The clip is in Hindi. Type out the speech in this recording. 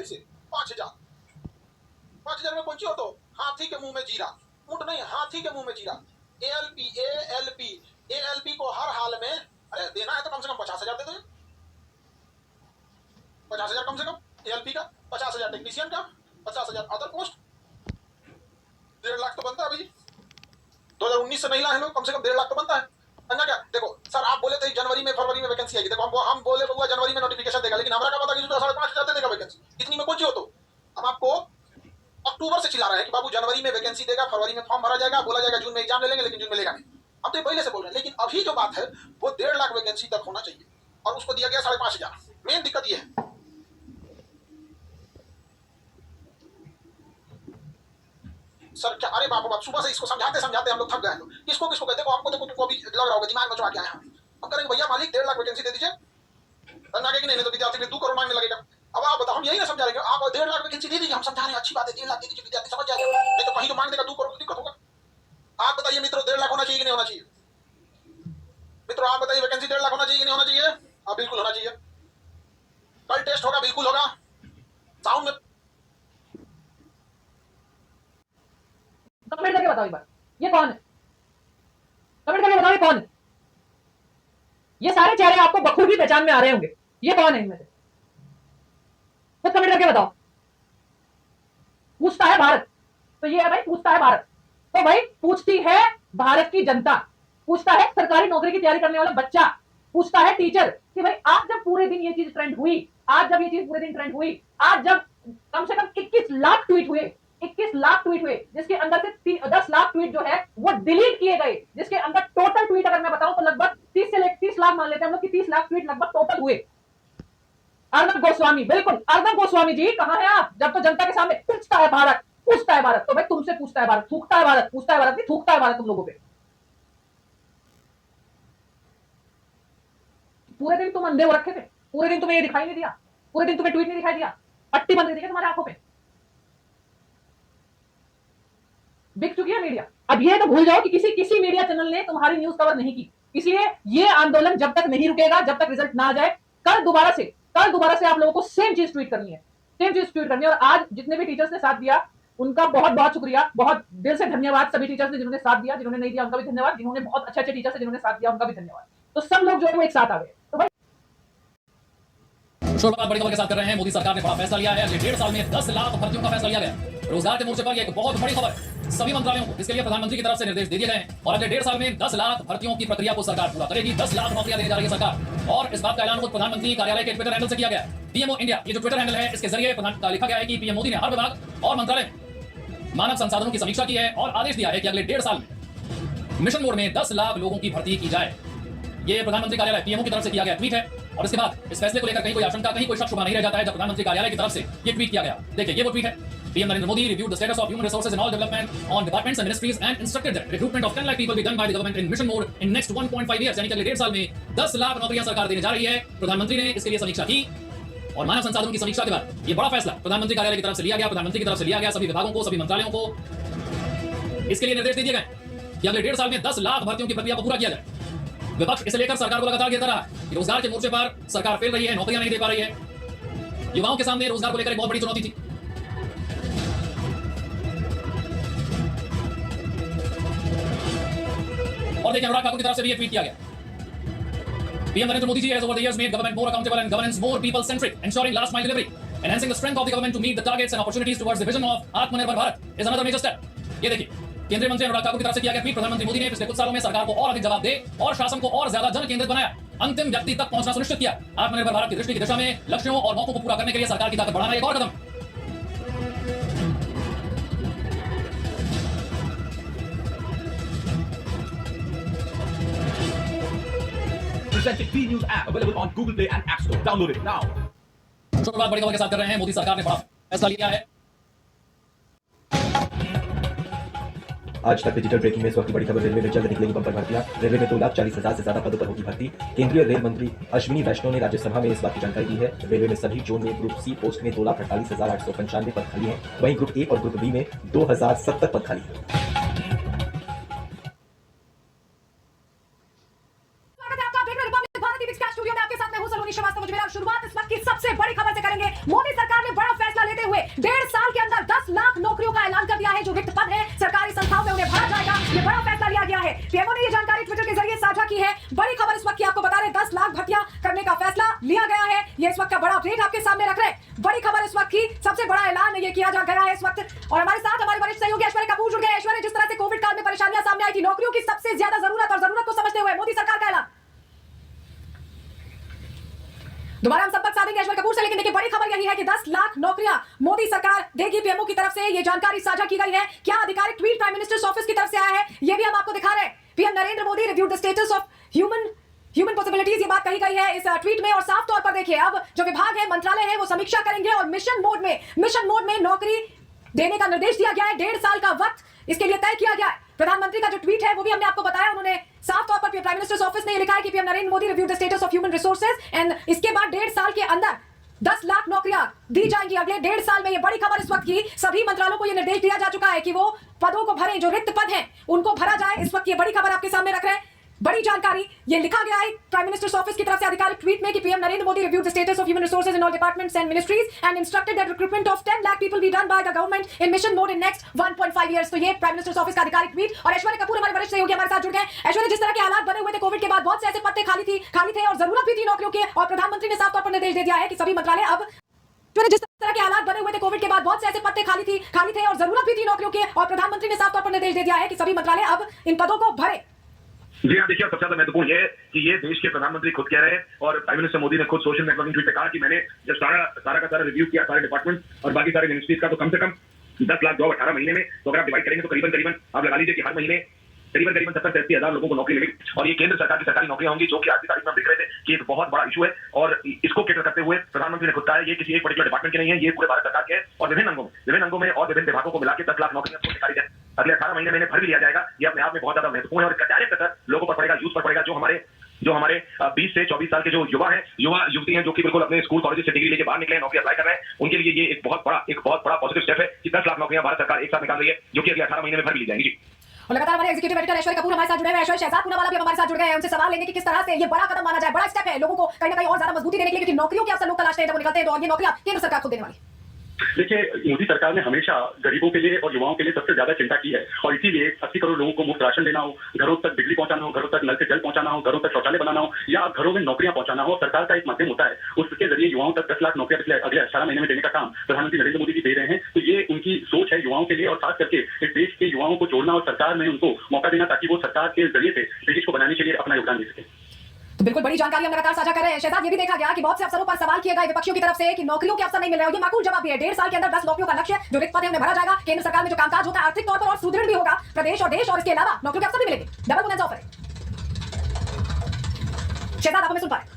कैसे 5,000 5,000 में पहुंची हो तो हाथी के मुंह में जीरा, ऊंट नहीं हाथी के मुंह में जीरा। एएलपी को हर हाल में अरे देना है तो कम से कम 50,000 दे दो। 50,000 कम से कम एएलपी का, 50,000 टेक्नीशियन का, 50,000 अदर पोस्ट, 1.5 लाख तो बनता है अभी। 2019 से नहीं लाए लोग, कम से कम 1.5 लाख तो बनता है। समझा क्या? देखो सर आप बोले थे जनवरी में फरवरी में वैकेंसी आएगी, देखो हम बोले बउआ जनवरी में नोटिफिकेशन देगा, लेकिन हमारा क्या पता कि 5,500 देगा वैकेंसी। कितनी में पहुंची हो तो हम आपको अक्टूबर से चिल्ला रहे हैं कि बाबू जनवरी में वैकेंसी देगा, फरवरी में फॉर्म भरा जाएगा, बोला जाएगा जून में एग्जाम ले लेंगे, लेकिन जून में लेगा नहीं। हम तो पहले से बोल रहे हैं, लेकिन अभी जो बात है वो 1.5 लाख वैकेंसी तक होना चाहिए और उसको दिया गया 5,500। मेन दिक्कत ये है सर क्या, अरे बाबू बाप सुबह से इसको समझाते समझाते हम लोग थक गए हैं। किसको किसको कहते हमको देखो तुमको अभी लग रहा होगा दिमाग में चढ़ा के आए हैं। हम करेंगे भैया मालिक 1.5 लाख वैकेंसी दे दीजिए, आगे कि नहीं तो विद्यार्थी फिर 2 करोड़ मांगने लगेगा। अब आप बताओ हम यही ना समझा रहे आप 1.5 लाख वैकेंसी दे दीजिए, हम समझा रहे हैं अच्छी बात है 1.5 लाख दे दीजिए, विद्यार्थी समझ जाएगा, नहीं तो कहीं तो मांग देगा 2 करोड़ तो दिक्कत होगा। आप बताइए मित्रों 1.5 लाख होना चाहिए कि नहीं होना चाहिए? मित्रों आप बताइए वैकेंसी 1.5 लाख होना चाहिए कि नहीं होना चाहिए? हाँ बिल्कुल होना चाहिए। कल टेस्ट होगा, बिल्कुल होगा। साउंड में कमेंट करके बताओ एक बार ये कौन है, कमेंट करके बताओ ये कौन है। ये सारे चेहरे आपको बखूबी पहचान में आ रहे होंगे, ये कौन है इनमें से? खुद कमेंट करके बताओ। पूछता है भारत, तो ये है भाई पूछता है भारत। तो भाई पूछती है भारत की जनता, पूछता है सरकारी नौकरी की तैयारी करने वाला बच्चा, पूछता है टीचर कि भाई आज जब पूरे दिन ये चीज ट्रेंड हुई, आज जब ये चीज पूरे दिन ट्रेंड हुई, आज जब कम से कम 21 लाख ट्वीट हुए, 21 लाख ट्वीट हुए, जिसके अंदर से 10 लाख ट्वीट जो है वो डिलीट किए गए, जिसके अंदर टोटल ट्वीट अगर मैं बताऊं तो लगभग 30 से लेकर 30 लाख मान लेते हैं हम लोग कि 30 लाख ट्वीट लगभग टोटल हुए। अर्नब गोस्वामी, बिल्कुल अर्नब गोस्वामी जी कहां हैं आप? जब तो जनता के सामने पूछता है भारत, पूछता है भारत, तो भाई तुमसे पूछता है भारत, थूकता है भारत, पूछता है भारत नहीं थूकता है भारत तुम लोगों पे। पूरे दिन तुम अंधे हो रखे थे, पूरे दिन तुम्हें ये दिखाई नहीं दिया, पूरे दिन तुम्हें ट्वीट नहीं दिखाई दिया, पट्टी बंद नहीं दिखी तुम्हारे आंखों पे, बिक चुकी है मीडिया। अब ये तो भूल जाओ कि किसी मीडिया चैनल ने तुम्हारी न्यूज कवर नहीं की, इसलिए ये आंदोलन जब तक नहीं रुकेगा, जब तक रिजल्ट ना आ जाए, कल दोबारा से आप लोगों को सेम चीज ट्वीट करनी है, सेम चीज ट्वीट करनी है। और आज जितने भी टीचर्स ने साथ दिया उनका बहुत बहुत शुक्रिया, बहुत दिल से धन्यवाद सभी टीचर्स ने जिन्होंने साथ दिया, जिन्होंने नहीं दिया उनका भी धन्यवाद, जिन्होंने बहुत अच्छे टीचर्स जिन्होंने साथ दिया उनका भी धन्यवाद। तो सब लोग जो है वो एक साथ आ गए। तो भाई शुरुआत बड़ी खबर के साथ कर रहे हैं। मोदी सरकार ने बड़ा फैसला लिया है, अगले 1.5 साल में 10 लाख भर्तियों का फैसला लिया गया। रोजगार के मोर्चे पर एक बहुत बड़ी खबर, सभी मंत्रालयों को इसके लिए प्रधानमंत्री की तरफ से निर्देश दे दिए गए हैं और अगले 1.5 साल में 10 लाख भर्तियों की प्रक्रिया को सरकार पूरा करेगी। 10 लाख नौकरियां देने जा रही है सरकार और इस बात का ऐलान खुद प्रधानमंत्री कार्यालय के ट्विटर हैंडल से किया गया। पीएमओ इंडिया ये जो ट्विटर हैंडल है इसके जरिए लिखा गया है कि पीएम मोदी ने हर विभाग और मंत्रालय मानव संसाधनों की समीक्षा की है और आदेश दिया है कि अगले 1.5 साल में मिशन मोड में 10 लाख लोगों की भर्ती की जाए। ये प्रधानमंत्री कार्यालय पीएमओ की तरफ से किया गया ट्वीट है और इसके बाद इस फैसले को लेकर कहीं कोई आशंका, कहीं कोई शक शुबा नहीं रह जाता है जब प्रधानमंत्री कार्यालय की तरफ से ये ट्वीट किया गया। देखिए ये वो ट्वीट है। PM Narendra Modi reviewed the status of human resources and all development on departments and ministries and instructed that recruitment of 10 lakh people be done by the government in mission mode in next 1.5 years। यानी कि अगले 1.5 साल में 10 लाख नौकरियां सरकार देने जा रही है। प्रधानमंत्री ने इसके लिए समीक्षा की और मानव संसाधनों की समीक्षा के बाद ये बड़ा फैसला प्रधानमंत्री कार्यालय की तरफ से लिया गया, प्रधानमंत्री की तरफ से लिया गया। सभी विभागों को, सभी मंत्रालयों को इसके लिए निर्देश दे दिए गए कि अगले 1.5 साल में 10 लाख भर्तियों की प्रक्रिया को पूरा किया जाए। विपक्ष इसे लेकर सरकार को लगातार घेरता रहा कि रोजगार के मोर्चे पर सरकार फेल रही है, नौकरियां नहीं दे पा रही है। युवाओं के सामने रोजगार को लेकर एक बहुत बड़ी चुनौती थी। और देखिए अनुराग ठाकुर की तरफ से भी ये ट्वीट किया गया। PM Narendra Modi ji has over the years made government more accountable and governance more people centric, ensuring last mile delivery, enhancing the strength of the government to meet the targets and opportunities towards the vision of आत्मनिर्भर Bharat is another major step। ये देखिए केंद्रीय मंत्री अनुराग ठाकुर की तरफ से किया गया ट्वीट। प्रधानमंत्री मोदी ने पिछले कुछ सालों में सरकार को और अधिक जवाब दे और शासन को और ज्यादा जन केंद्रित बनाया, अंतिम व्यक्ति तक पहुंचना सुनिश्चित किया। आत्मनिर्भर भारत की दृष्टि की दिशा में लक्ष्यों और मौकों को पूरा करने के लिए सरकार की ताकत बढ़ाना एक और कदम। Presented B News app available on Google Play and App Store. Download it now. शुरुआत बड़ी खबर के साथ कर रहे हैं। मोदी सरकार ने बड़ा फैसला लिया है। आज तक डिजिटल ब्रेकिंग में इस वक्त की बड़ी खबर, रेलवे में जल्द निकलेगी बंपर भर्तियां। रेलवे में 2,40,000 से ज्यादा पदों पर होगी भर्ती। केंद्रीय रेल मंत्री अश्विनी वैष्णव ने राज्यसभा में इस बात की जानकारी दी है। रेलवे में सभी जोन में ग्रुप सी पोस्ट में 2,48,895 पद खाली हैं, वहीं ग्रुप ए और ग्रुप बी में 2,070 पद खाली हैं। शुरुआत इस वक्त की सबसे बड़ी खबर से करेंगे। मोदी सरकार ने बड़ा फैसला ये इस वक्त का बड़ा अपडेट आपके सामने रख रहे हैं। बड़ी खबर इस वक्त की, सबसे बड़ा ऐलान ये किया जा गया है इस वक्त। और हमारे साथ हमारे वरिष्ठ सहयोगी ऐश्वर्य कपूर जुड़ गए। ऐश्वर्य, जिस तरह से कोविड काल में परेशानियां सामने आई थी, नौकरियों की सबसे ज्यादा जरूरत और जरूरत को समझते हुए मोदी सरकार का ऐलान। दोबारा हम संपर्क साधेंगे ऐश्वर्य कपूर से, लेकिन देखिए बड़ी खबर यही है कि 10 लाख नौकरियां मोदी सरकार देगी। पीएमओ की तरफ से ये जानकारी साझा की गई है। क्या आधिकारिक ट्वीट प्राइम मिनिस्टर्स ऑफिस की तरफ से आया है, ये भी हम आपको दिखा रहे हैं। PM Narendra Modi reviewed the status of human possibilities, ये बात कही गई है इस ट्वीट में। और साफ तौर पर देखिए, अब जो विभाग है, मंत्रालय है, वो समीक्षा करेंगे और मिशन मोड में नौकरी देने का निर्देश दिया गया है। 1.5 साल का वक्त इसके लिए तय किया गया है। प्रधानमंत्री का जो ट्वीट है वो भी हमने आपको बताया। उन्होंने साफ तौर पर प्राइम मिनिस्टर्स ऑफिस ने ये लिखा है कि PM Narendra Modi review the status of human resources and इसके बाद 1.5 साल के अंदर 10 लाख नौकरियां दी जाएंगी अगले 1.5 साल में। ये बड़ी खबर इस वक्त की। सभी मंत्रालयों को ये निर्देश दिया जा चुका है कि वो पदों को भरें, जो रिक्त पद हैं उनको भरा जाए। इस वक्त ये बड़ी खबर आपके सामने रख रहे हैं। बड़ी जानकारी ये लिखा गया है प्राइम मिनिस्टर्स ऑफिस की तरफ से आधिकारिक ट्वीट में कि PM Narendra Modi reviewed the status of human resources in all departments and ministries and instructed that recruitment of 10 lakh people be done by the government in mission mode in next 1.5 years. तो ये प्राइम मिनिस्टर्स ऑफिस का आधिकारिक ट्वीट। और ऐश्वर्य कपूर हमारे वरिष्ठ सहयोगी हमारे साथ जुड़ गए। ऐश्वर्य, जिस तरह के हालात बने हुए थे कोविड के बाद, बहुत से ऐसे पद खाली थे और जरूरत भी थी नौकरियों की, और प्रधानमंत्री ने साफ तौर पर निर्देश दे दिया है कि सभी मंत्रालय अब जिस तरह के हालात बने हुए थे कोविड के बाद, बहुत से ऐसे पद खाली थे और जरूरत भी थी नौकरियों की, और प्रधानमंत्री ने साफ तौर पर निर्देश दे दिया है कि सभी मंत्रालय अब इन पदों को भरे। जी हाँ, देखिए सबसे ज्यादा महत्वपूर्ण ये है कि ये देश के प्रधानमंत्री खुद कह रहे हैं और प्राइम मिनिस्टर मोदी ने खुद सोशल नेटवर्किंग ट्वीट पे कहा कि मैंने जब सारा का सारा रिव्यू किया, सारे डिपार्टमेंट और बाकी सारे मिनिस्ट्रीज का, तो कम से कम 10 लाख जॉब 18 महीने में, तो अगर आप डिवाइड करेंगे तो करीबन आप लगा लीजिए कि हर महीने करीबन 70-80 हजार लोगों को नौकरी मिलेगी। और ये केंद्र सरकार की सरकारी नौकरियां होंगी, जो कि आज की तारीख में हम देख रहे थे कि एक बहुत बड़ा इशू है। और इसको केटर करते हुए प्रधानमंत्री ने खुद कहा है ये किसी एक पर्टिकुलर डिपार्टमेंट के नहीं है, ये पूरे भारत सरकार के है। और विभिन्न अंगों में और विभिन्न विभागों को मिला के 10 लाख नौकरियां सरकारी है अगले 18 महीने में भर भी लिया जाएगा। ये अपने आप में बहुत ज्यादा महत्वपूर्ण है और इसका डायरेक्ट असर लोगों पर पड़ेगा, यूथ पर पड़ेगा, जो हमारे 20 से 24 साल के जो युवा युवती हैं, जो कि बिल्कुल अपने स्कूल कॉलेज से डिग्री लेके बाहर निकले, नौकरी अप्लाई कर रहे हैं, उनके लिए ये एक बहुत बड़ा पॉजिटिव स्टेप है कि 10 लाख नौकरियां भारत सरकार एक साथ निकाल रही है, जो कि अगले 18 महीने में भर भी ली जाएंगी। और लगातार हमारे एग्जीक्यूटिव एडिटर ऐश्वर्य कपूर हमारे साथ जुड़े हुए हैं। ऐश्वर्य, शहजाद पूनावाला भी हमारे साथ जुड़ गए हैं। उनसे सवाल लेंगे कि किस तरह से ये बड़ा कदम माना जाए, बड़ा स्टेप है लोगों को कहीं ना कहीं और ज्यादा मजबूती देने के लिए, क्योंकि नौकरियों के अवसर लोग तलाशते हैं जब वो निकलते हैं, तो और ये नौकरियां केंद्र सरकार खुद देने वाली। देखिए, मोदी सरकार ने हमेशा गरीबों के लिए और युवाओं के लिए सबसे ज्यादा चिंता की है, और इसीलिए 80 करोड़ लोगों को मुफ्त राशन देना हो, घरों तक बिजली पहुंचाना हो, घरों तक नल से जल पहुंचाना हो, घरों तक शौचालय बनाना हो, या घरों में नौकरियां पहुंचाना हो, सरकार का एक माध्यम होता है। उसके जरिए युवाओं तक 10 लाख नौकरियां पिछले अगले 18 महीने में देने का काम प्रधानमंत्री नरेंद्र मोदी जी दे रहे हैं। तो ये उनकी सोच है युवाओं के लिए, और खास करके इस देश के युवाओं को जोड़ना और सरकार में उनको मौका देना, ताकि वो सरकार के जरिए से देश को बनाने के लिए अपना योगदान दे सके। तो बिल्कुल बड़ी जानकारी हम लगातार साझा कर रहे हैं। शहजाद, ये भी देखा गया कि बहुत से अफसरों पर सवाल किए गए विपक्षियों की तरफ से कि नौकरियों के अवसर नहीं मिल रहे हैं। ये माकूल जवाब भी है। 1.5 साल के अंदर 10 नौकरियों का लक्ष्य, जो रिक्त पद है उन्हें भरा जाएगा। केंद्र सरकार में जो कामकाज होता है आर्थिक तौर पर और सुदृढ़ भी होगा प्रदेश और देश, और इसके अलावा नौकरियों के अवसर भी मिलेंगे। डबल बोनस ऑफर है। शहजाद, आप हमें सुन पाए?